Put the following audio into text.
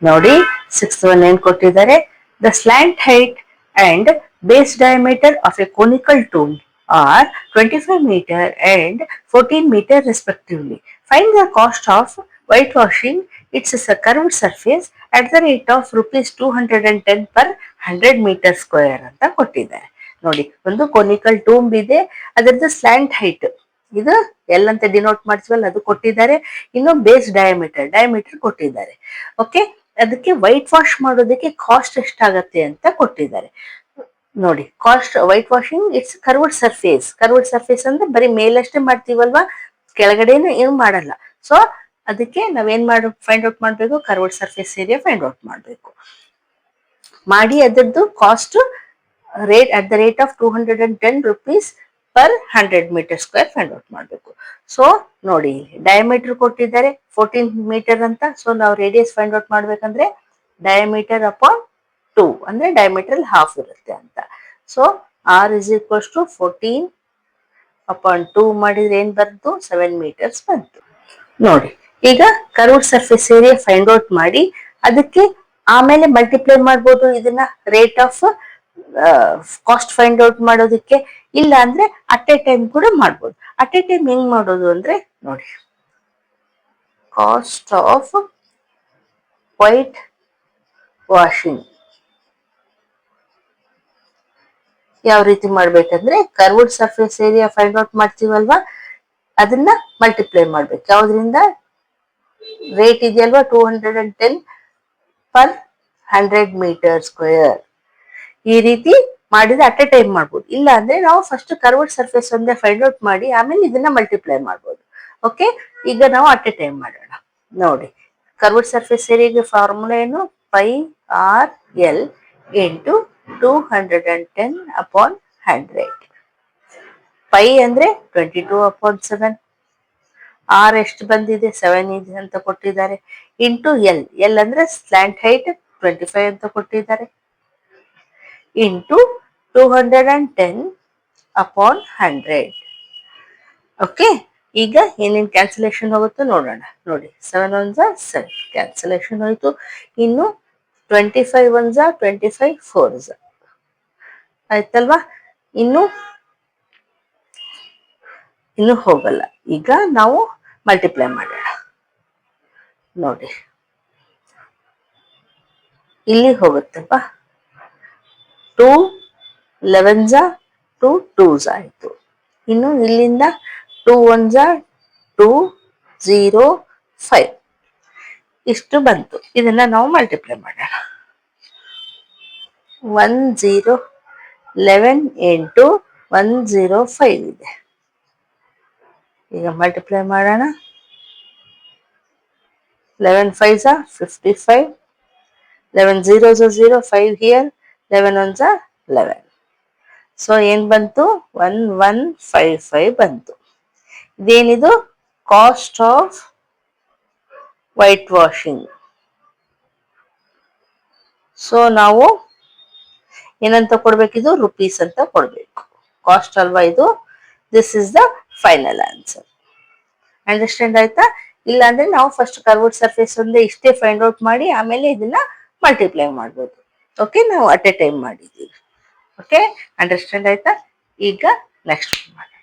ನೋಡಿ 6th one ಏನ್ ಕೊಟ್ಟಿದ್ದಾರೆ. The slant height and base diameter of a conical tube are 25 meter and 14 meter respectively. Find the cost of whitewashing its curved surface at the rate of rupees 210 per 100 meter square ಅಂತ ಕೊಟ್ಟಿದ್ದಾರೆ. ನೋಡಿ, ಒಂದು conical tomb ಇದೆ, ಅದರದ್ದು slant height ಇದು L ಅಂತ denote ಮಾಡ್ತೀವಲ್ಲ ಅದು ಕೊಟ್ಟಿದ್ದಾರೆ. ಇನ್ನು ಬೇಸ್ ಡಯಾಮೀಟರ್ ಕೊಟ್ಟಿದ್ದಾರೆ. ಓಕೆ, ಅದಕ್ಕೆ ವೈಟ್ ವಾಶ್ ಮಾಡೋದಕ್ಕೆ ಕಾಸ್ಟ್ ಎಷ್ಟಾಗತ್ತೆ ಅಂತ ಕೊಟ್ಟಿದ್ದಾರೆ. ನೋಡಿ, cost white washing it's curved surface ಅಂದ್ರೆ ಬರೀ ಮೇಲಷ್ಟೇ ಮಾಡ್ತೀವಲ್ವಾ, ಕೆಳಗಡೆನೂ ಏನು ಮಾಡಲ್ಲ. ಸೊ ಅದಕ್ಕೆ ನಾವೇನ್ ಫೈಂಡ್ ಔಟ್ ಮಾಡ್ಬೇಕು, curved surface area find out ಮಾಡ್ಬೇಕು. ಮಾಡಿ ಅದರದ್ದು cost rate at the rate of 210 rupees per 100 meter square find out ಮಾಡಬೇಕು. ಸೊ ನೋಡಿ, ಡಯಾಮೀಟರ್ ಕೊಟ್ಟಿದ್ದಾರೆ 14 ಮೀಟರ್ ಅಂತ. ಸೊ ನಾವು ರೇಡಿಯಸ್ ಫೈಂಡ್ ಔಟ್ ಮಾಡ್ಬೇಕಂದ್ರೆ ಡಯಾಮೀಟರ್ ಅಪಾನ್ 2 ಅಂದ್ರೆ ಡಯಾಮೀಟರ್ ಹಾಫ್ ಇರುತ್ತೆ ಅಂತ. So R is equals to 14 upon 2 ಮಾಡಿದ್ರೆ ಏನ್ ಬಂತು, 7 meters ಬಂತು. ನೋಡಿ, ಈಗ curved surface area find out ಮಾಡಿ ಅದಕ್ಕೆ ಆಮೇಲೆ ಮಲ್ಟಿಪ್ಲೈ ಮಾಡ್ಬೋದು ಇದನ್ನ rate of cost find out ಮಾಡೋದಕ್ಕೆ. ಇಲ್ಲ ಅಂದ್ರೆ ಅಟ್ ಎ ಟೈಮ್ ಕೂಡ ಮಾಡ್ಬೋದು. ಅಟ್ ಎ ಟೈಮ್ ಹೆಂಗ್ ಮಾಡೋದು ಅಂದ್ರೆ ನೋಡಿ, ಕಾಸ್ಟ್ ಆಫ್ ವೈಟ್ ವಾಷಿಂಗ್ ಯಾವ ರೀತಿ ಮಾಡ್ಬೇಕಂದ್ರೆ, curved surface area find out ಮಾಡ್ತೀವಲ್ವಾ, ಅದನ್ನ ಮಲ್ಟಿಪ್ಲೈ ಮಾಡ್ಬೇಕು. ಯಾವ್ದ್ರಿಂದ, ರೇಟ್ ಇದೆಯಲ್ವಾ 210 per 100 meter square. ಈ ರೀತಿ ಮಾಡಿದ್ರೆ ಅಟ್ ಎ ಟೈಮ್ ಮಾಡ್ಬೋದು. ಇಲ್ಲ ಅಂದ್ರೆ ನಾವು ಫಸ್ಟ್ ಕರ್ವ್ಡ್ ಸರ್ಫೇಸ್ ಒಂದೇ ಫೈಂಡ್ ಔಟ್ ಮಾಡಿ ಆಮೇಲೆ ಇದನ್ನ ಮಲ್ಟಿಪ್ಲೈ ಮಾಡ್ಬೋದು. ಓಕೆ, ಈಗ ನಾವು ಅಟ್ ಎ ಟೈಮ್ ಮಾಡೋಣ. ನೋಡಿ, ಕರ್ವ್ಡ್ ಸರ್ಫೇಸ್ ಏರಿಯಾಗೆ ಫಾರ್ಮುಲಾ ಏನು, pi R L into 210 upon 100. Pi ಅಂದ್ರೆ 22/7, ಆರ್ ಎಷ್ಟು ಬಂದಿದೆ 7 ಇದೆ ಅಂತ ಕೊಟ್ಟಿದ್ದಾರೆ, ಇಂಟು ಎಲ್ ಅಂದ್ರೆ ಸ್ಲ್ಯಾಂಟ್ ಹೈಟ್ 25 ಅಂತ ಕೊಟ್ಟಿದ್ದಾರೆ, ಇಂಟು 210 ಅಪಾನ್ 100. ಓಕೆ, ಈಗ ಏನೇನ್ ಕ್ಯಾನ್ಸಲೇಷನ್ ಹೋಗುತ್ತೋ ನೋಡೋಣ. ನೋಡಿ, 7 1 7 ಕ್ಯಾನ್ಸಲೇಷನ್ ಹೋಯ್ತು. ಇನ್ನು 25 1 25 4 ಆಯ್ತಲ್ವಾ. ಇನ್ನು ಹೋಗಲ್ಲ. ಈಗ ನಾವು ಮಲ್ಟಿಪ್ಲೈ ಮಾಡೋಣ. ನೋಡಿ, ಇಲ್ಲಿ ಹೋಗುತ್ತಲ್ವಾ, 2 11 2 2 ಆಯ್ತು. ಇನ್ನು ಇಲ್ಲಿಂದ 2 1 2 0 5 ಇಷ್ಟು ಬಂತು. ಇದನ್ನ ನಾವು ಮಲ್ಟಿಪ್ಲೈ ಮಾಡೋಣ. 1 0 11 ಇಂಟು 105 ಇದೆ. ಈಗ ಮಲ್ಟಿಪ್ಲೈ ಮಾಡೋಣ. 11 5 55, 11 0 0 5 here, 11 1 11. ಸೊ ಏನ್ ಬಂತು, 1155 ಬಂತು. ಇದೇನಿದು, cost of white washing. So ನಾವು ಏನಂತ ಕೊಡ್ಬೇಕಿದು, ರುಪೀಸ್ ಅಂತ ಕೊಡ್ಬೇಕು. ಕಾಸ್ಟ್ ಅಲ್ವಾ ಇದು. This is the final answer. Understand ಆಯ್ತಾ. ಇಲ್ಲ ಅಂದ್ರೆ ನಾವು ಫಸ್ಟ್ ಕರ್ವ್ಡ್ ಸರ್ಫೇಸ್ ಒಂದೇ ಇಷ್ಟೇ ಫೈಂಡ್ ಔಟ್ ಮಾಡಿ ಆಮೇಲೆ ಇದನ್ನ ಮಲ್ಟಿಪ್ಲೈ ಮಾಡ್ಬೋದು. ಓಕೆ, ನಾವು ಅಟ್ ಎ ಟೈಮ್ ಮಾಡಿದ್ದೀವಿ. ಓಕೆ, ಅಂಡರ್ಸ್ಟ್ಯಾಂಡ್ ಆಯ್ತಾ. ಈಗ ನೆಕ್ಸ್ಟ್ ಮಾಡಿ.